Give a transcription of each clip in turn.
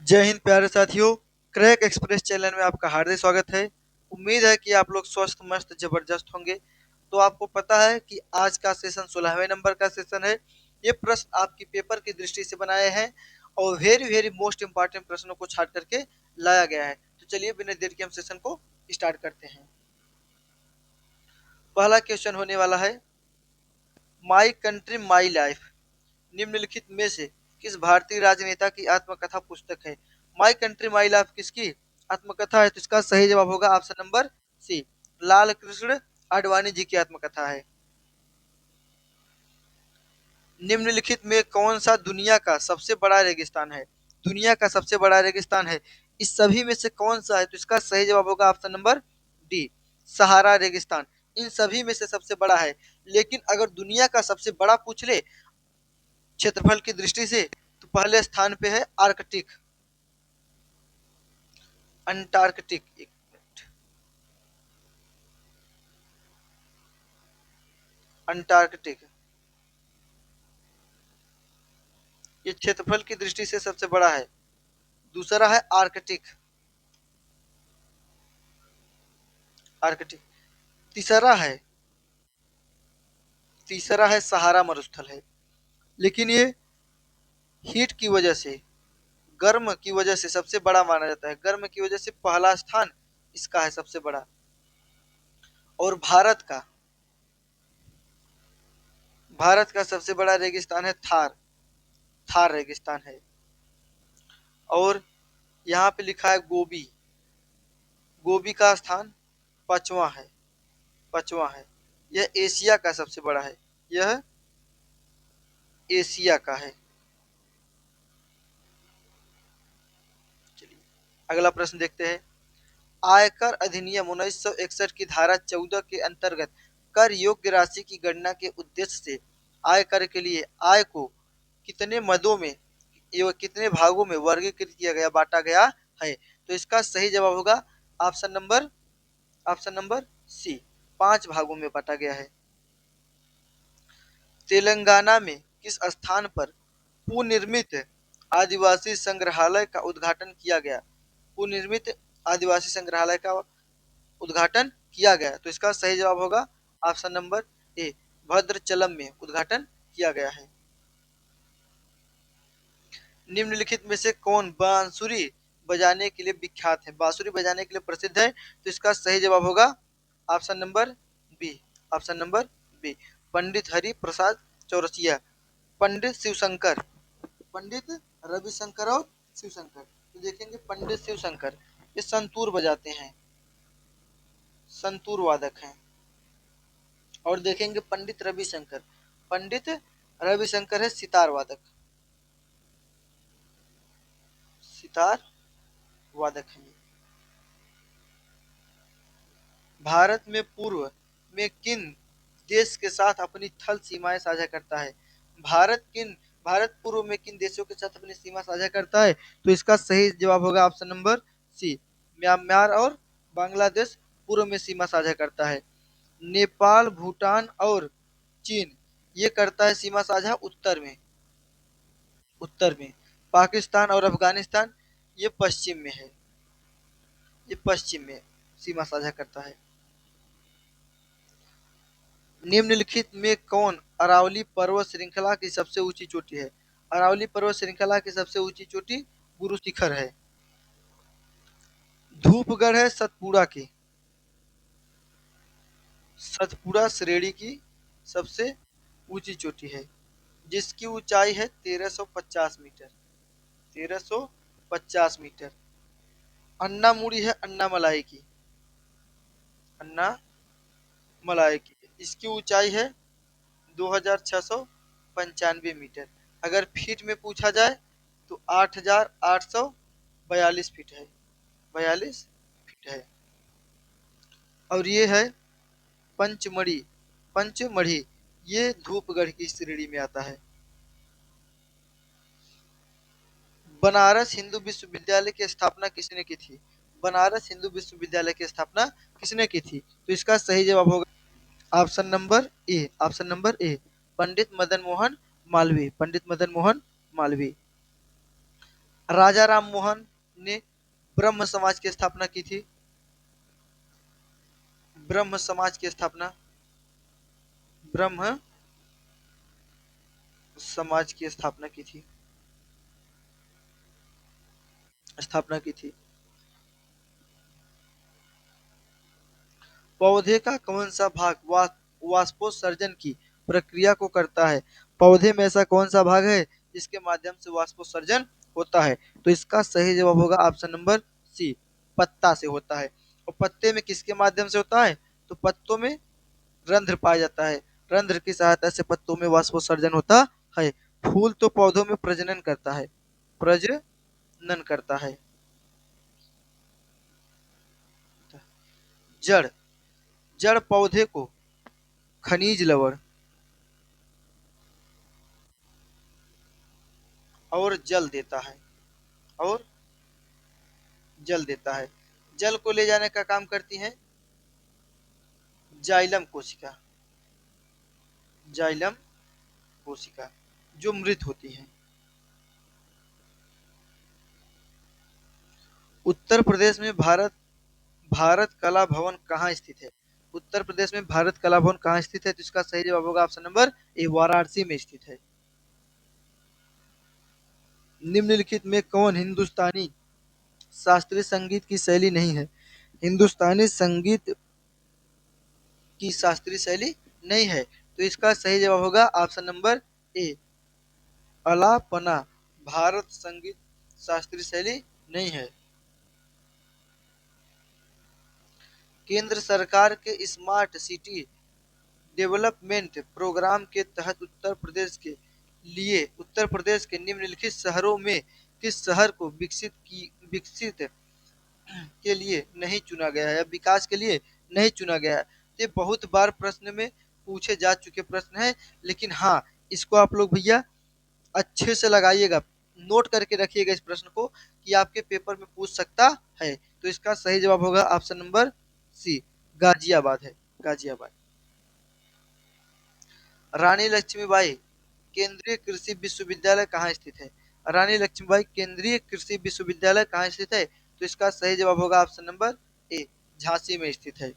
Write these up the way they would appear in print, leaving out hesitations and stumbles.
जय हिंद प्यारे साथियों। क्रैक एक्सप्रेस चैनल में आपका हार्दिक स्वागत है। उम्मीद है कि आप लोग स्वस्थ मस्त जबरदस्त होंगे। तो आपको पता है कि आज का सेशन 16वें नंबर का सेशन है। ये प्रश्न आपकी पेपर की दृष्टि से बनाए हैं और वेरी वेरी मोस्ट इंपॉर्टेंट प्रश्नों को छाट करके लाया गया है। तो चलिए बिना देर के हम सेशन को स्टार्ट करते हैं। पहला क्वेश्चन होने वाला है, माई कंट्री माई लाइफ निम्नलिखित में से किस भारतीय राजनेता की आत्मकथा पुस्तक है? माई कंट्री माई लाइफ किसकी आत्मकथा है? तो इसका सही जवाब होगा ऑप्शन नंबर सी, लाल कृष्ण आडवाणी जी की आत्मकथा है। निम्नलिखित में कौन सा दुनिया का सबसे बड़ा रेगिस्तान है? दुनिया का सबसे बड़ा रेगिस्तान है, इस सभी में से कौन सा है? तो इसका सही जवाब होगा ऑप्शन नंबर डी, सहारा रेगिस्तान। इन सभी में से सबसे बड़ा है, लेकिन अगर दुनिया का सबसे बड़ा पूछ ले क्षेत्रफल की दृष्टि से तो पहले स्थान पे है आर्कटिक, अंटार्कटिक। एक मिनट, अंटार्कटिक ये क्षेत्रफल की दृष्टि से सबसे बड़ा है। दूसरा है आर्कटिक, आर्कटिक। तीसरा है तीसरा है सहारा मरुस्थल है, लेकिन ये हीट की वजह से, गर्म की वजह से सबसे बड़ा माना जाता है। गर्म की वजह से पहला स्थान इसका है सबसे बड़ा। और भारत का सबसे बड़ा रेगिस्तान है थार, थार रेगिस्तान है। और यहाँ पे लिखा है गोबी, गोबी का स्थान पांचवा है, पांचवा है। यह एशिया का सबसे बड़ा है, यह एशिया का है। चलिए अगला प्रश्न देखते हैं। आयकर अधिनियम 1961 की धारा 14 के अंतर्गत कर योग्य राशि की गणना के उद्देश्य से आयकर के लिए आय को कितने मदों में एवं कितने भागों में वर्गीकृत किया गया, बांटा गया है? तो इसका सही जवाब होगा option number option number C, 5 भागों में बांटा गया है। तेलंगाना में किस स्थान पर पुनर्निर्मित आदिवासी संग्रहालय का उद्घाटन किया गया? पुनर्निर्मित आदिवासी संग्रहालय का उद्घाटन किया गया, तो इसका सही जवाब होगा ऑप्शन नंबर ए, भद्रचलम में उद्घाटन किया गया है। निम्नलिखित में से कौन बांसुरी बजाने के लिए विख्यात है, बांसुरी बजाने के लिए प्रसिद्ध है? तो इसका सही जवाब होगा option number B, option number B, Pandit Hari Prasad Chaurasia, Pandit Shivshankar, Pandit Ravishankar और शिवशंकर। तो देखेंगे पंडित शिवशंकर ये संतूर बजाते हैं, संतूर वादक हैं। और देखेंगे पंडित रविशंकर, पंडित रविशंकर है सितार वादक, सितार वादक है। भारत में पूर्व में किन देश के साथ अपनी थल सीमाएं साझा करता है? भारत पूर्व में किन देशों के साथ अपनी सीमा साझा करता है? तो इसका सही जवाब होगा ऑप्शन नंबर सी, म्यांमार और बांग्लादेश पूर्व में सीमा साझा करता है। नेपाल, भूटान और चीन ये करता है सीमा साझा उत्तर में, उत्तर में। पाकिस्तान और अफगानिस्तान ये पश्चिम में है, ये पश्चिम में सीमा साझा करता है। निम्नलिखित में कौन अरावली पर्वत श्रृंखला की सबसे ऊंची चोटी है? अरावली पर्वत श्रृंखला की सबसे ऊंची चोटी गुरु शिखर है। धूपगढ़ है सतपुड़ा की, सतपुड़ा श्रेणी की सबसे ऊंची चोटी है, जिसकी ऊंचाई है 1350 मीटर, 1350 मीटर। अन्ना मुड़ी है अन्ना मलाई की, अन्ना मलाई की, इसकी ऊंचाई है 2695 मीटर। अगर फीट में पूछा जाए तो 8842 फीट है, 42 फीट है। और ये है पंचमढ़ी, पंचमढ़ी ये धूपगढ़ की श्रेणी में आता है। बनारस हिंदू विश्वविद्यालय की स्थापना किसने की थी? बनारस हिंदू विश्वविद्यालय की स्थापना किसने की थी? तो इसका सही जवाब होगा option number A, option number A, Pandit Madan Mohan Malviya, Pandit Madan Mohan Malviya. Raja Ram Mohan ने ब्रह्म समाज की स्थापना की थी। ब्रह्म समाज की स्थापना, ब्रह्म समाज की स्थापना की थी, स्थापना की थी। पौधे का कौन सा भाग वाष्पोत्सर्जन की प्रक्रिया को करता है? पौधे में ऐसा कौन सा भाग है जिसके माध्यम से वाष्पोत्सर्जन होता है? तो इसका सही जवाब होगा ऑप्शन नंबर सी, पत्ता से होता है। और पत्ते में किसके माध्यम से होता है? तो पत्तों में रंध्र पाया जाता है, रंध्र की सहायता से पत्तों में वाष्पोत्सर्जन होता है। फूल तो पौधों में प्रजनन करता है, प्रजनन करता है। जड़, जड़ पौधे को खनिज लवण और जल देता है, और जल देता है। जल को ले जाने का काम करती है जाइलम कोशिका, जाइलम कोशिका जो मृत होती है। उत्तर प्रदेश में भारत भारत कला भवन कहाँ स्थित है? उत्तर प्रदेश में भारत कला भवन कहाँ स्थित है? तो इसका सही जवाब होगा ऑप्शन नंबर ए, वाराणसी में स्थित है। निम्नलिखित में कौन हिंदुस्तानी शास्त्रीय संगीत की शैली नहीं है? हिंदुस्तानी संगीत की शास्त्रीय शैली नहीं है, तो इसका सही जवाब होगा ऑप्शन नंबर ए, अलापना। भारत संगीत शास्त्रीय शैली नहीं है। केंद्र सरकार के स्मार्ट सिटी डेवलपमेंट प्रोग्राम के तहत उत्तर प्रदेश के निम्नलिखित शहरों में किस शहर को विकसित के लिए नहीं चुना गया है या विकास के लिए नहीं चुना गया है? ये बहुत बार प्रश्न में पूछे जा चुके प्रश्न है, लेकिन हाँ, इसको आप लोग भैया अच्छे से लगाइएगा, नोट करके रखिएगा इस प्रश्न को कि आपके पेपर में पूछ सकता है। तो इसका सही जवाब होगा ऑप्शन नंबर सी, गाजियाबाद है, गाजियाबाद। रानी लक्ष्मीबाई केंद्रीय कृषि विश्वविद्यालय कहाँ स्थित है? रानी लक्ष्मीबाई केंद्रीय कृषि विश्वविद्यालय कहाँ स्थित है? तो इसका सही जवाब होगा ऑप्शन नंबर ए, झांसी में स्थित है।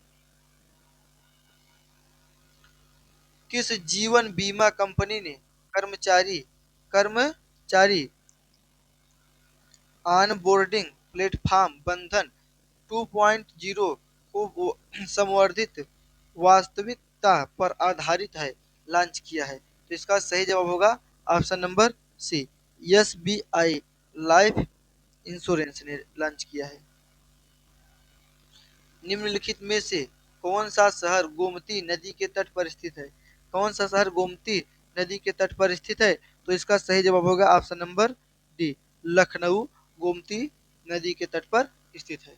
किस जीवन बीमा कंपनी ने कर्मचारी कर्मचारी ऑनबोर्डिंग प्लेटफॉर्म बंधन 2.0 को संवर्धित वास्तविकता पर आधारित है लॉन्च किया है? तो इसका सही जवाब होगा option number C, S B I life insurance ने लॉन्च किया है। निम्नलिखित में से कौन सा शहर गोमती नदी के तट पर स्थित है? कौन सा शहर गोमती नदी के तट पर स्थित है? तो इसका सही जवाब होगा option number D, Lucknow Gomti नदी के तट पर स्थित है।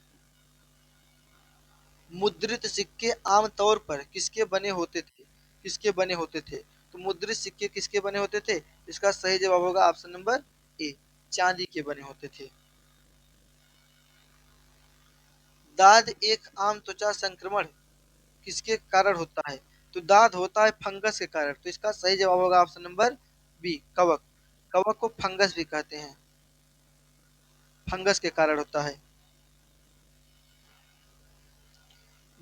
मुद्रित सिक्के आमतौर पर किसके बने होते थे? किसके बने होते थे? तो मुद्रित सिक्के किसके बने होते थे? इसका सही जवाब होगा ऑप्शन नंबर ए, चांदी के बने होते थे। दाद एक आम त्वचा संक्रमण किसके कारण होता है? तो दाद होता है फंगस के कारण, तो इसका सही जवाब होगा ऑप्शन नंबर बी, कवक। कवक को फंगस भी कहते हैं, फंगस के कारण होता है।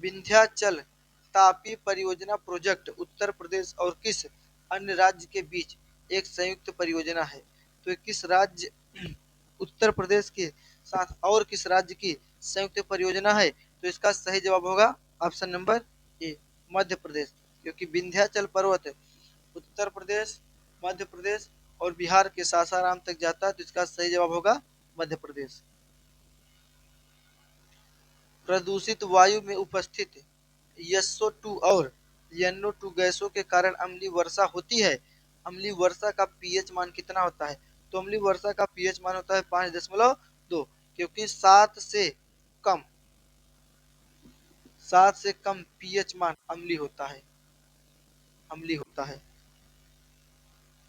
विंध्याचल तापी परियोजना प्रोजेक्ट उत्तर प्रदेश और किस अन्य राज्य के बीच एक संयुक्त परियोजना है? तो किस राज्य उत्तर प्रदेश के साथ और किस राज्य की संयुक्त परियोजना है? तो इसका सही जवाब होगा ऑप्शन नंबर ए, मध्य प्रदेश, क्योंकि विंध्याचल पर्वत उत्तर प्रदेश, मध्य प्रदेश और बिहार के सासाराम तक जाता है, तो इसका सही जवाब होगा मध्य प्रदेश। प्रदूषित वायु में उपस्थित SO2 और NO2 गैसों के कारण अम्लीय वर्षा होती है। अम्लीय वर्षा का पीएच मान कितना होता है? तो अम्लीय वर्षा का पीएच मान होता है 5.2, क्योंकि 7 से कम पीएच मान अम्लीय होता है, अम्लीय होता है,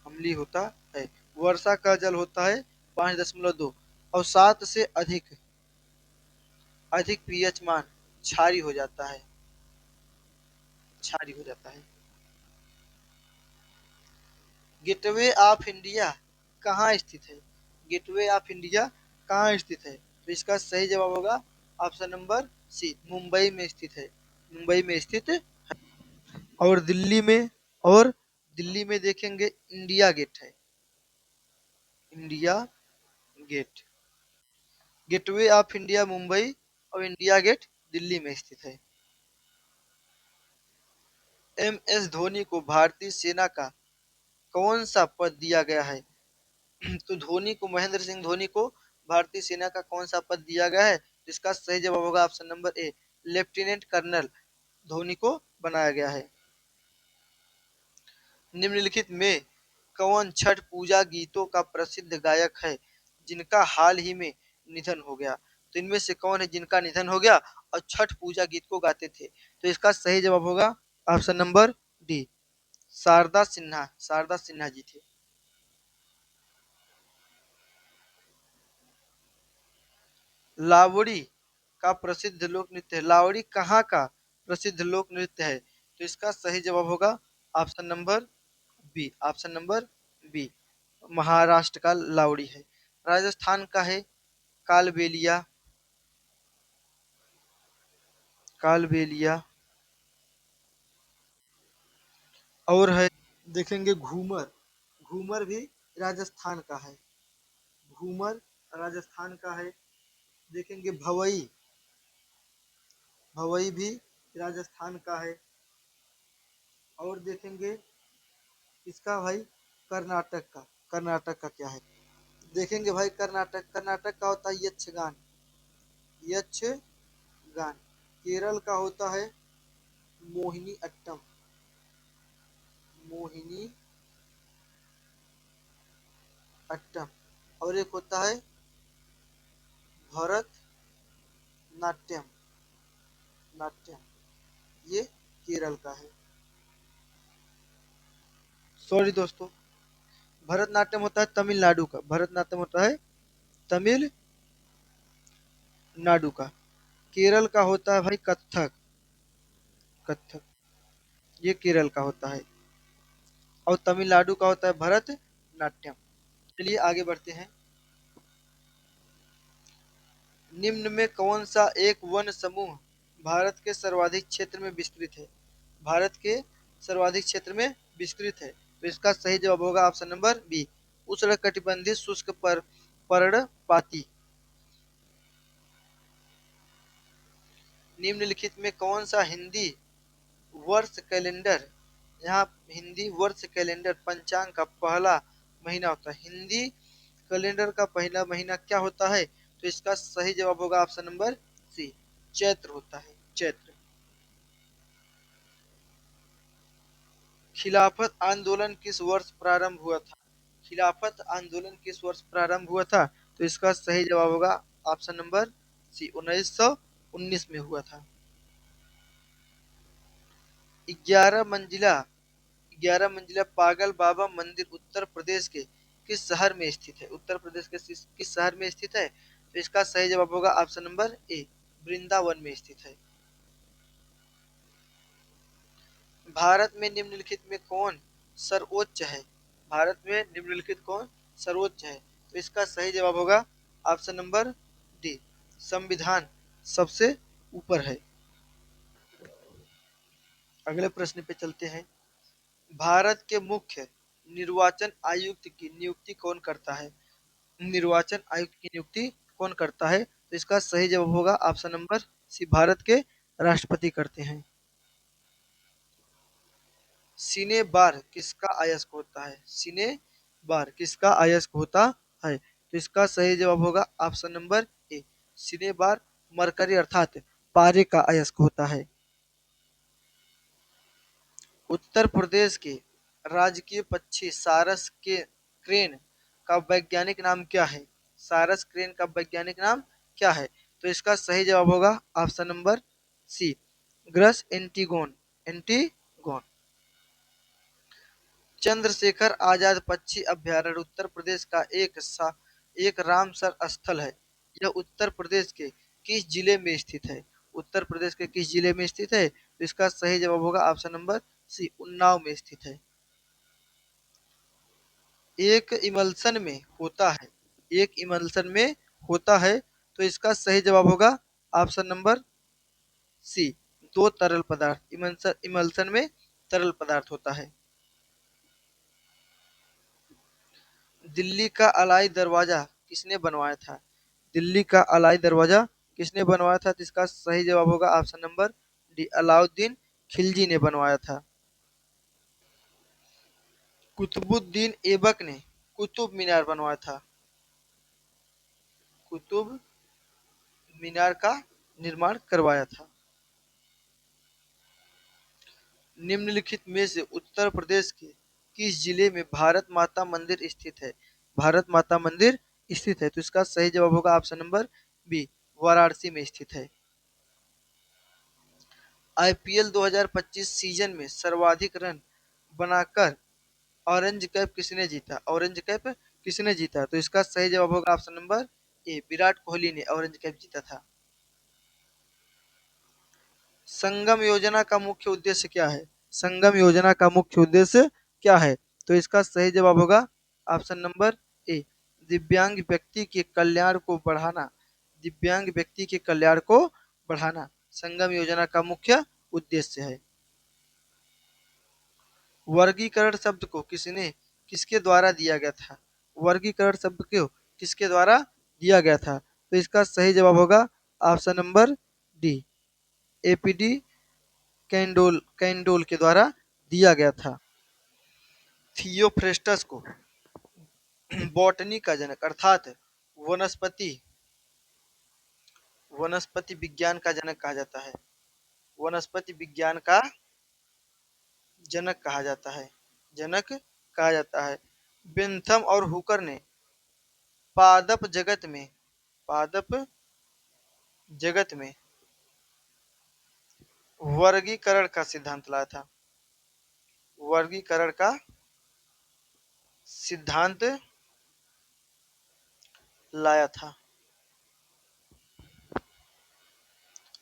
अम्लीय होता है। वर्षा का जल होता है 5.2 और 7 से अधिक अधिक पीएच मान क्षारी हो जाता है, क्षारी हो जाता है। गेटवे ऑफ इंडिया कहाँ स्थित है? गेटवे ऑफ इंडिया कहाँ स्थित है? तो इसका सही जवाब होगा ऑप्शन नंबर सी, मुंबई में स्थित है। मुंबई में स्थित है। और दिल्ली में, और दिल्ली में देखेंगे इंडिया गेट है। India gate, gateway of India Mumbai और इंडिया गेट दिल्ली में स्थित है। एम एस धोनी को भारतीय सेना का कौन सा पद दिया गया है? तो धोनी को, महेंद्र सिंह धोनी को भारतीय सेना का कौन सा पद दिया गया है? इसका सही जवाब होगा option number A, lieutenant colonel Dhoni को बनाया गया है। निम्नलिखित में कौन छठ पूजा गीतों का प्रसिद्ध गायक है जिनका हाल ही में निधन हो गया? तो इनमें से कौन है जिनका निधन हो गया और छठ पूजा गीत को गाते थे? तो इसका सही जवाब होगा option number D, Sharda Sinha. Sharda Sinha ji थे। लावड़ी का प्रसिद्ध लोक नृत्य है, लावड़ी कहाँ का प्रसिद्ध लोक नृत्य है? तो इसका सही जवाब होगा option number B, option number B, Maharashtra का लावड़ी है। राजस्थान का है कालबेलिया। कालबेलिया। और है देखेंगे घूमर। घूमर भी राजस्थान का है। घूमर राजस्थान का है। देखेंगे भवई। भवई भी राजस्थान का है। और देखेंगे इसका भाई कर्नाटक का। कर्नाटक का क्या है? देखेंगे भाई कर्नाटक। कर्नाटक का होता है यक्षगान। यक्षगान। केरल का होता है मोहिनी अट्टम। मोहिनी अट्टम। और एक होता है भरत नाट्यम। नाट्यम, ये केरल का है। सॉरी दोस्तों, भरतनाट्यम होता है तमिलनाडु का। भरतनाट्यम होता है तमिलनाडु का। केरल का होता है भाई कथक। कथक, ये केरल का होता है। और तमिलनाडु का होता है भरतनाट्यम। चलिए आगे बढ़ते हैं। निम्न में कौन सा एक वन समूह भारत के सर्वाधिक क्षेत्र में विस्तृत है? भारत के सर्वाधिक क्षेत्र में विस्तृत है। तो इसका सही जवाब होगा ऑप्शन नंबर बी, उष्णकटिबंधीय शुष्क पर पर्णपाती। निम्नलिखित में कौन सा हिंदी वर्ष कैलेंडर, यहाँ हिंदी वर्ष कैलेंडर पंचांग का पहला महीना होता है? हिंदी कैलेंडर का पहला महीना क्या होता है? तो इसका सही जवाब होगा ऑप्शन नंबर सी, चैत्र होता है। चैत्र। खिलाफत आंदोलन किस वर्ष प्रारंभ हुआ था? खिलाफत आंदोलन किस वर्ष प्रारंभ हुआ था? तो इसका सही जवाब होगा ऑप्शन नंबर सी, 1919 में हुआ था। 11 मंजिला, 11 मंजिला पागल बाबा मंदिर उत्तर प्रदेश के किस शहर में स्थित है? उत्तर प्रदेश के किस शहर में स्थित है? तो इसका सही जवाब होगा ऑप्शन नंबर ए, वृंदावन में स्थित है। भारत में निम्नलिखित में कौन सर्वोच्च है? भारत में निम्नलिखित कौन सर्वोच्च है? तो इसका सही जवाब होगा ऑप्शन नंबर डी, संविधान सबसे ऊपर है। अगले प्रश्न पे चलते हैं। भारत के मुख्य निर्वाचन आयुक्त की नियुक्ति कौन करता है? निर्वाचन आयुक्त की नियुक्ति कौन करता है? तो इसका सही जवाब होगा ऑप्शन नंबर सी, भारत के राष्ट्रपति करते हैं। सीने बार किसका अयस्क होता है? सीने बार किसका अयस्क होता है? तो इसका सही जवाब होगा ऑप्शन नंबर ए, सीने बार मरकरी अर्थात पारे का अयस्क होता है। उत्तर प्रदेश के राजकीय पक्षी सारस के क्रेन का वैज्ञानिक नाम क्या है? सारस क्रेन का वैज्ञानिक नाम क्या है? तो इसका सही जवाब होगा ऑप्शन नंबर सी, ग्रस एंटीगोन। एंटीगोन। चंद्रशेखर आजाद पक्षी अभयारण्य उत्तर प्रदेश का एक रामसर स्थल है। यह उत्तर प्रदेश के किस जिले में स्थित है? उत्तर प्रदेश के किस जिले में स्थित है? तो इसका सही जवाब होगा ऑप्शन नंबर सी, उन्नाव में स्थित है। एक इमल्सन में होता है, एक इमल्सन में होता है, तो इसका सही जवाब होगा ऑप्शन नंबर सी, दो तरल पदार्थ। इमल्सन इमल्सन में तरल पदार्थ होता है। दिल्ली का अलाई दरवाजा किसने बनवाया था? दिल्ली का अलाई दरवाजा किसने बनवाया था? तो इसका सही जवाब होगा option number D, Alauddin Khilji ने बनवाया था। कुतुबुद्दीन ऐबक ने कुतुब मीनार बनवाया था। कुतुब मीनार का निर्माण करवाया था। निम्नलिखित में से उत्तर प्रदेश के किस जिले में भारत माता मंदिर स्थित है? भारत माता मंदिर स्थित है, तो इसका सही जवाब होगा ऑप्शन नंबर बी, वाराणसी में स्थित है। आईपीएल 2025 सीजन में सर्वाधिक रन बनाकर ऑरेंज कैप किसने जीता? ऑरेंज कैप किसने जीता? तो इसका सही जवाब होगा ऑप्शन नंबर ए, विराट कोहली ने ऑरेंज कैप जीता था। संगम योजना का मुख्य उद्देश्य क्या है? संगम योजना का मुख्य उद्देश्य क्या है? तो इसका सही जवाब होगा ऑप्शन नंबर ए, दिव्यांग व्यक्ति के कल्याण को बढ़ाना। दिव्यांग व्यक्ति के कल्याण को बढ़ाना संगम योजना का मुख्य उद्देश्य है। वर्गीकरण शब्द को किसके द्वारा दिया गया था? वर्गीकरण शब्द को किसके द्वारा दिया गया था? तो इसका सही जवाब होगा option number D, APD Candolle Candolle के द्वारा दिया गया था। थियोफ्रेस्टस को बॉटनी का जनक अर्थात वनस्पति वनस्पति विज्ञान का जनक कहा जाता है। वनस्पति विज्ञान का जनक कहा जाता है। जनक कहा जाता है। बेंथम और हुकर ने पादप जगत में पादप जगत में वर्गीकरण का सिद्धांत लाया था। वर्गीकरण का सिद्धांत लाया था।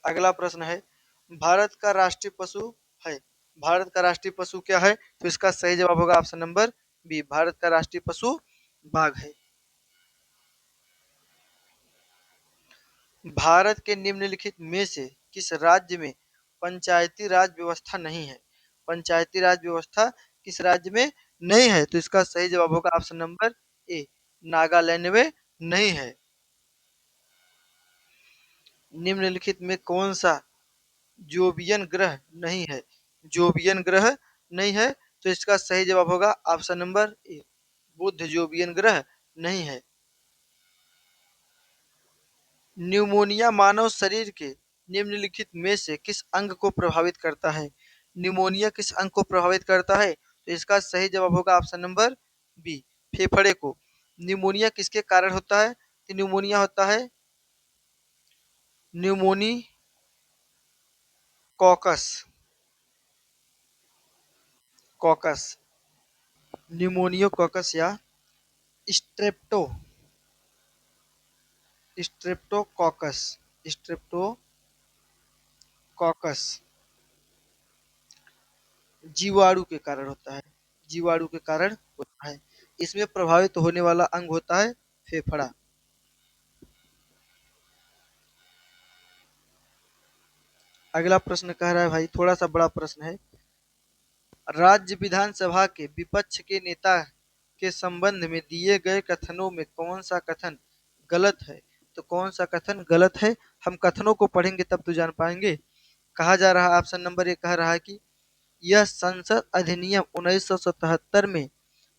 अगला प्रश्न है, भारत का राष्ट्रीय पशु है। भारत का राष्ट्रीय पशु क्या है? तो इसका सही जवाब होगा ऑप्शन नंबर बी, भारत का राष्ट्रीय पशु बाघ है। भारत के निम्नलिखित में से किस राज्य में पंचायती राज व्यवस्था नहीं है? पंचायती राज व्यवस्था किस राज्य में नहीं है? तो इसका सही जवाब होगा ऑप्शन नंबर ए, नागालैंड में नहीं है। निम्नलिखित में कौन सा जोबियन ग्रह नहीं है? जोबियन ग्रह नहीं है, तो इसका सही जवाब होगा ऑप्शन नंबर ए, बुध जोबियन ग्रह नहीं है। न्यूमोनिया मानव शरीर के निम्नलिखित में से किस अंग को प्रभावित करता है? न्यूमोनिया किस अंग को प्रभावित करता है? तो इसका सही जवाब होगा ऑप्शन नंबर बी, फेफड़े को। न्यूमोनिया किसके कारण होता है? तो न्यूमोनिया होता है न्यूमोनी कॉकस कॉकस न्यूमोनियोकॉकस या स्ट्रेप्टो स्ट्रेप्टोकॉकस स्ट्रेप्टोकॉकस जीवाणु के कारण होता है। जीवाणु के कारण होता है। इसमें प्रभावित होने वाला अंग होता है फेफड़ा। अगला प्रश्न कह रहा है भाई, थोड़ा सा बड़ा प्रश्न है। राज्य विधानसभा के विपक्ष के नेता के संबंध में दिए गए कथनों में कौन सा कथन गलत है? तो कौन सा कथन गलत है? हम कथनों को पढ़ेंगे तब तो जान पाएंगे। कहा जा रहा है, ऑप्शन नंबर ए कह रहा है कि यह संसद अधिनियम 1977 में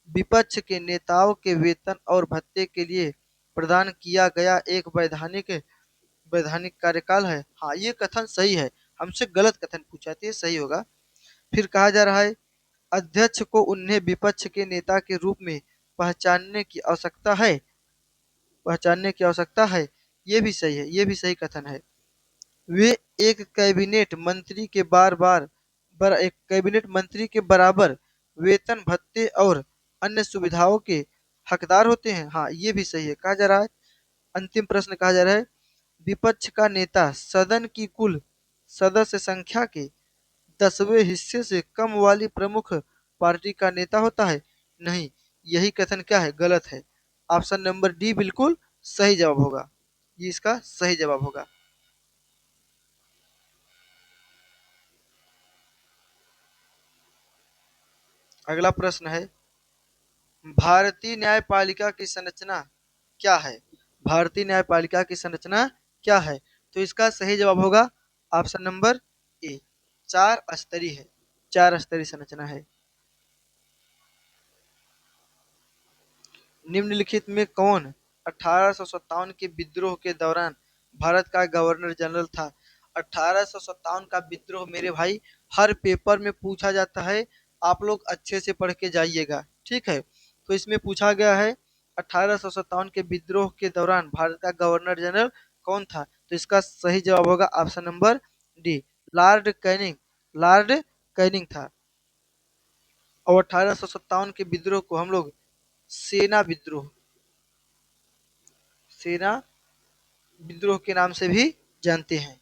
विपक्ष के नेताओं के वेतन और भत्ते के लिए प्रदान किया गया एक वैधानिक वैधानिक कार्यकाल है। हाँ, ये कथन सही है। हमसे गलत कथन पूछा तो ये सही होगा। फिर कहा जा रहा है, अध्यक्ष को उन्हें विपक्ष के नेता के रूप में पहचानने की आवश्यकता है। पहचानने की आवश्यकता है, ये भी सही है। ये भी सही कथन है। वे एक कैबिनेट मंत्री के एक कैबिनेट मंत्री के बराबर वेतन भत्ते और अन्य सुविधाओं के हकदार होते हैं। हाँ, ये भी सही है। कहा जा रहा है, अंतिम प्रश्न कहा जा रहा है, विपक्ष का नेता सदन की कुल सदस्य संख्या के 10वें हिस्से से कम वाली प्रमुख पार्टी का नेता होता है। नहीं, यही कथन क्या है? गलत है। ऑप्शन नंबर डी बिल्कुल सही जवाब होगा। ये इसका सही जवाब होगा। अगला प्रश्न है, भारतीय न्यायपालिका की संरचना क्या है? भारतीय न्यायपालिका की संरचना क्या है? तो इसका सही जवाब होगा ऑप्शन नंबर ए, चार स्तरीय है। चार स्तरीय संरचना है। निम्नलिखित में कौन 1857 के विद्रोह के दौरान भारत का गवर्नर जनरल था? 1857 का विद्रोह मेरे भाई हर पेपर में पूछा जाता है, आप लोग अच्छे से पढ़ के जाइएगा, ठीक है। तो इसमें पूछा गया है 1857 के विद्रोह के दौरान भारत का गवर्नर जनरल कौन था? तो इसका सही जवाब होगा option number D, Lord Canning. Lord Canning था। और 1857 के विद्रोह को हम लोग सेना विद्रोह, सेना विद्रोह के नाम से भी जानते हैं।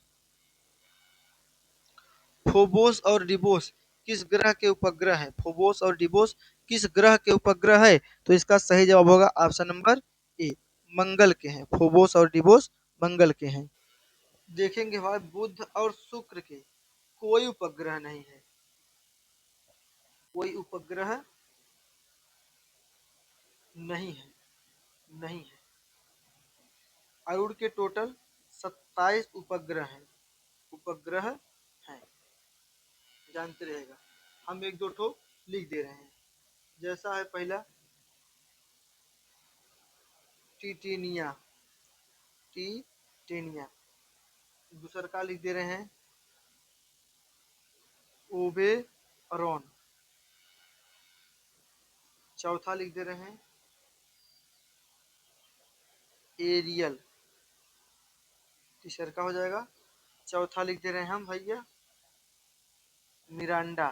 फोबोस और डिबोस किस ग्रह के उपग्रह हैं? फोबोस और डिबोस किस ग्रह के उपग्रह है? तो इसका सही जवाब होगा ऑप्शन नंबर ए, मंगल के हैं। फोबोस और डिबोस मंगल के हैं। देखेंगे भाई बुध और शुक्र के कोई उपग्रह नहीं है। कोई उपग्रह नहीं है। नहीं है। अरुण के टोटल 27 उपग्रह हैं। उपग्रह हैं, जानते रहेगा। हम एक दो ठो लिख दे रहे हैं। जैसा है पहला टिटेनिया, टिटेनिया। दूसरा का लिख दे रहे हैं ओबेरॉन। चौथा लिख दे रहे हैं एरियल। तीसरा का हो जाएगा, चौथा लिख दे रहे हैं हम भैया मिरांडा।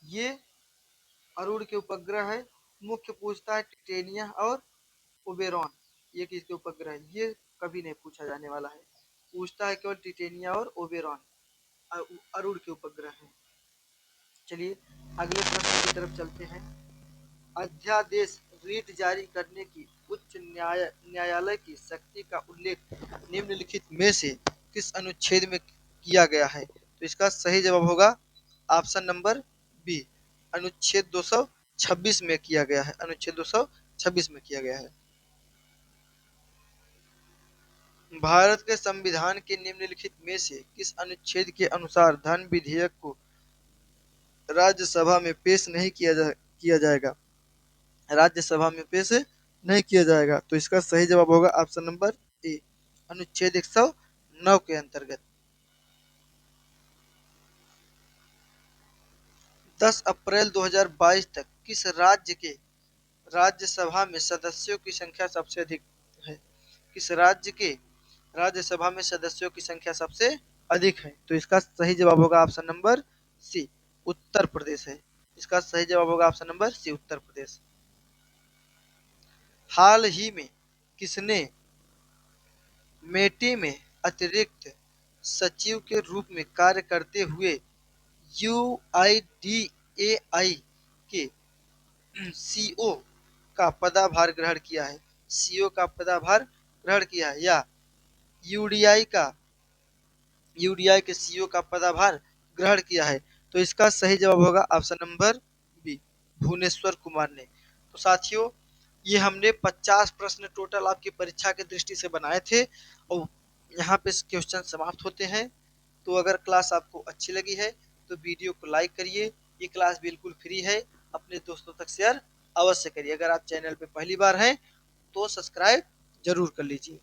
ये अरुण के उपग्रह है। मुख्य पूछता है टिटेनिया और ओबेरॉन, ये किसके उपग्रह है? ये कभी नहीं पूछा जाने वाला है। पूछता है केवल टिटेनिया और ओबेरॉन अरुण के उपग्रह हैं। चलिए अगले प्रश्न की तरफ चलते हैं। अध्यादेश रीट जारी करने की उच्च न्यायालय की शक्ति का उल्लेख निम्नलिखित में से किस अनुच्छेद में किया गया है? तो इसका सही जवाब होगा ऑप्शन नंबर बी, अनुच्छेद 226 में किया गया है। अनुच्छेद 226 में किया गया है। भारत के संविधान के निम्नलिखित में से किस अनुच्छेद के अनुसार धन विधेयक को राज्यसभा में पेश नहीं किया जाएगा? राज्यसभा में पेश नहीं किया जाएगा। तो इसका सही जवाब होगा ऑप्शन नंबर ए, अनुच्छेद 109 के अंतर्गत। 10 अप्रैल 2022 तक किस राज्य के राज्यसभा में सदस्यों की संख्या सबसे अधिक है? किस राज्य के राज्यसभा में सदस्यों की संख्या सबसे अधिक है? तो इसका सही जवाब होगा ऑप्शन नंबर सी, उत्तर प्रदेश है। इसका सही जवाब होगा ऑप्शन नंबर सी, उत्तर प्रदेश। हाल ही में किसने मेटी में अतिरिक्त सचिव के रूप में कार्य करते हुए यूआईडीएआई के सीओ का पदभार ग्रहण किया है? सीओ का पदभार ग्रहण किया है या यूडीआई के सीईओ का पदभार ग्रहण किया है? तो इसका सही जवाब होगा option number B, Bhuvneshwar Kumar ने। तो साथियों ये हमने 50 प्रश्न टोटल आपकी परीक्षा की दृष्टि से बनाए थे और यहाँ पे क्वेश्चन समाप्त होते हैं। तो अगर क्लास आपको अच्छी लगी है तो वीडियो को लाइक करिए। ये क्लास बिल्कुल फ्री है, अपने दोस्तों तक शेयर अवश्य करिए। अगर आप चैनल पे पहली बार हैं तो सब्सक्राइब जरूर कर लीजिए।